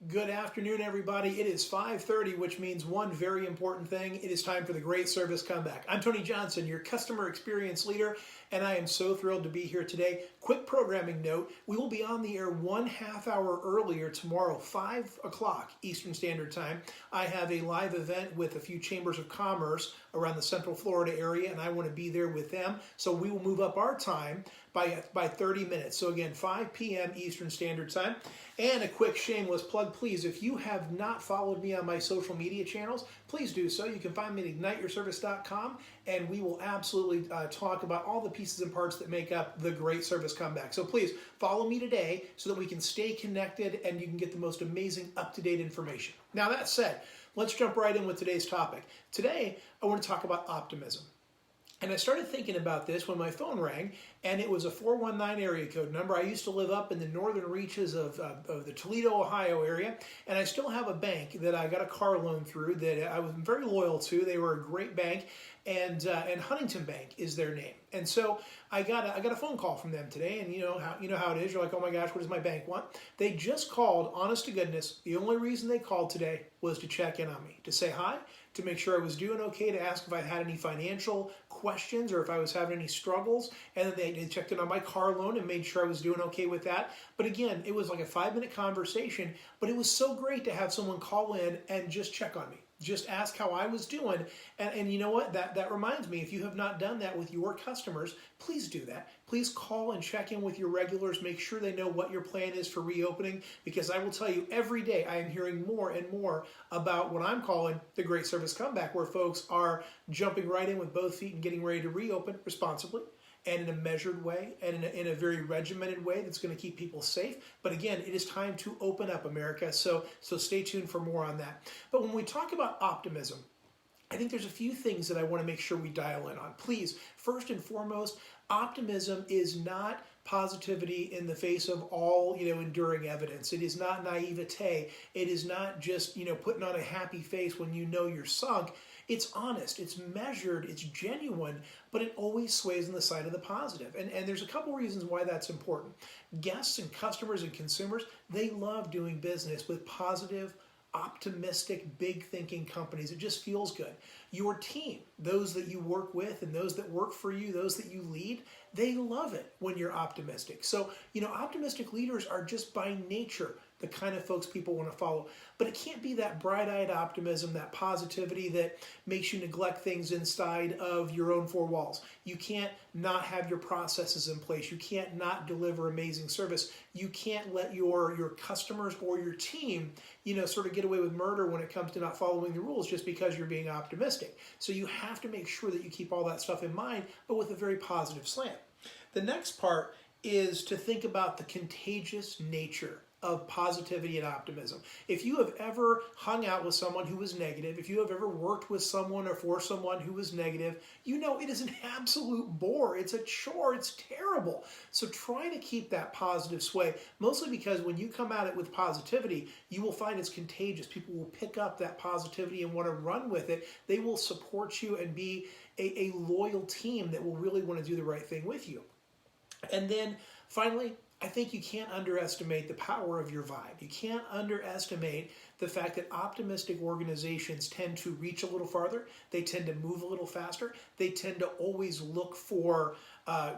Good afternoon, everybody. It is 5:30, which means one very important thing. It is time for the Great Service Comeback. I'm Tony Johnson, your customer experience leader, and I am so thrilled to be here today. Quick programming note, we will be on the air 1/2 hour earlier tomorrow, 5 o'clock Eastern Standard Time. I have a live event with a few chambers of commerce around the Central Florida area, and I want to be there with them. So we will move up our time by 30 minutes. So again, 5 p.m. Eastern Standard Time. And a quick shameless plug, please, if you have not followed me on my social media channels, please do so. You can find me at igniteyourservice.com, and we will absolutely talk about all the pieces and parts that make up the Great Service Comeback. So please follow me today so that we can stay connected and you can get the most amazing up-to-date information. Now that said, let's jump right in with today's topic. Today, I want to talk about optimism. And I started thinking about this when my phone rang, and it was a 419 area code number. I used to live up in the northern reaches of the Toledo, Ohio area, and I still have a bank that I got a car loan through that I was very loyal to. They were a great bank, and Huntington Bank is their name. And so I got a phone call from them today, and you know how it is. You're like, oh my gosh, what does my bank want? They just called, honest to goodness. The only reason they called today was to check in on me, to say hi, to make sure I was doing okay, to ask if I had any financial questions or if I was having any struggles. And then they checked in on my car loan and made sure I was doing okay with that. But again, it was like a 5-minute conversation, but it was so great to have someone call in and just check on me. Just ask how I was doing. And you know what? That reminds me, if you have not done that with your customers, please do that. Please call and check in with your regulars. Make sure they know what your plan is for reopening, because I will tell you, every day I am hearing more and more about what I'm calling the Great Service Comeback, where folks are jumping right in with both feet and getting ready to reopen responsibly and in a measured way and in a very regimented way that's going to keep people safe. But again, it is time to open up, America. So stay tuned for more on that. But when we talk about optimism, I think there's a few things that I want to make sure we dial in on. Please, first and foremost, optimism is not positivity in the face of all, enduring evidence. It is not naivete. It is not just, putting on a happy face when you know you're sunk. It's honest, it's measured, it's genuine, but it always sways on the side of the positive. And there's a couple reasons why that's important. Guests and customers and consumers, they love doing business with positive, optimistic, big thinking companies. It just feels good. Your team, those that you work with and those that work for you, those that you lead, they love it when you're optimistic. So, optimistic leaders are just by nature the kind of folks people want to follow. But it can't be that bright-eyed optimism, that positivity that makes you neglect things inside of your own four walls. You can't not have your processes in place. You can't not deliver amazing service. You can't let your customers or your team, sort of get away with murder when it comes to not following the rules just because you're being optimistic. So you have to make sure that you keep all that stuff in mind, but with a very positive slant. The next part is to think about the contagious nature of positivity and optimism. If you have ever hung out with someone who was negative, if you have ever worked with someone or for someone who was negative, it is an absolute bore. It's a chore. It's terrible. So try to keep that positive sway, mostly because when you come at it with positivity, you will find it's contagious. People will pick up that positivity and want to run with it. They will support you and be a loyal team that will really want to do the right thing with you. And then finally, I think you can't underestimate the power of your vibe. You can't underestimate the fact that optimistic organizations tend to reach a little farther. They tend to move a little faster. They tend to always look for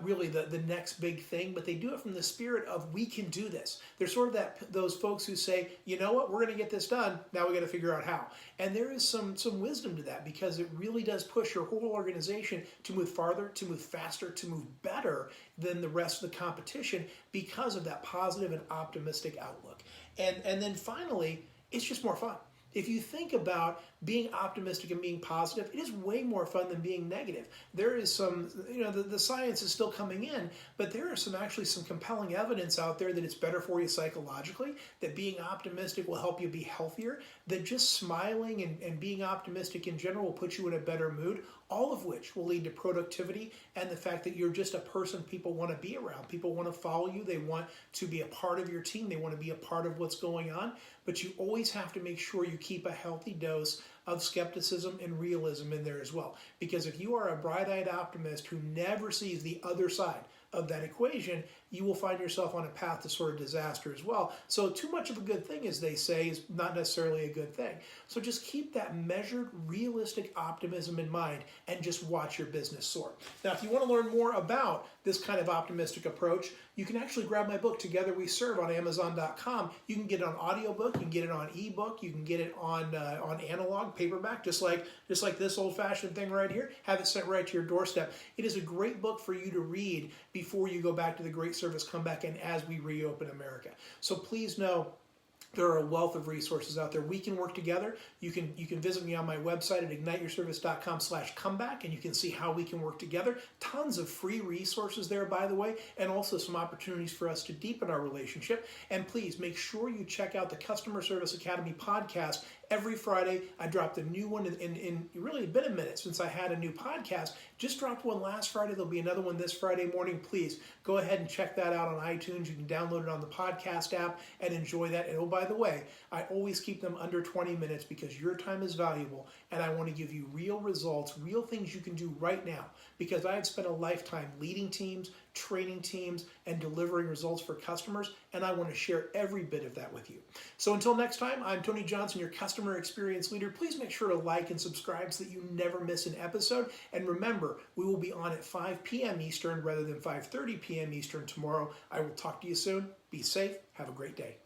really the next big thing, but they do it from the spirit of, we can do this. They're sort of those folks who say, you know what, we're going to get this done. Now we got to figure out how. And there is some wisdom to that, because it really does push your whole organization to move farther, to move faster, to move better than the rest of the competition because of that positive and optimistic outlook. And then finally, it's just more fun. If you think about being optimistic and being positive, it is way more fun than being negative. There is some, the science is still coming in, but there are some compelling evidence out there that it's better for you psychologically, that being optimistic will help you be healthier, that just smiling and being optimistic in general will put you in a better mood, all of which will lead to productivity and the fact that you're just a person people want to be around. People want to follow you. They want to be a part of your team. They want to be a part of what's going on. But you always have to make sure you keep a healthy dose of skepticism and realism in there as well. Because if you are a bright-eyed optimist who never sees the other side of that equation, you will find yourself on a path to sort of disaster as well. So too much of a good thing, as they say, is not necessarily a good thing. So just keep that measured, realistic optimism in mind and just watch your business soar. Now, if you want to learn more about this kind of optimistic approach, you can actually grab my book, Together We Serve, on Amazon.com. You can get it on audiobook, you can get it on ebook, you can get it on analog, paperback, just like this old-fashioned thing right here. Have it sent right to your doorstep. It is a great book for you to read before you go back to the Great Service Comeback and as we reopen America. So please know, there are a wealth of resources out there. We can work together. You can visit me on my website at igniteyourservice.com/comeback, and you can see how we can work together. Tons of free resources there, by the way, and also some opportunities for us to deepen our relationship. And please make sure you check out the Customer Service Academy podcast. Every Friday, I dropped a new one in really been a minute since I had a new podcast. Just dropped one last Friday. There'll be another one this Friday morning. Please go ahead and check that out on iTunes. You can download it on the podcast app and enjoy that. And oh, by the way, I always keep them under 20 minutes because your time is valuable, and I want to give you real results, real things you can do right now, because I have spent a lifetime leading teams, training teams, and delivering results for customers, and I want to share every bit of that with you. So until next time, I'm Tony Johnson, your customer experience leader. Please make sure to like and subscribe so that you never miss an episode. And remember, we will be on at 5 p.m. Eastern rather than 5:30 p.m. Eastern tomorrow. I will talk to you soon. Be safe. Have a great day.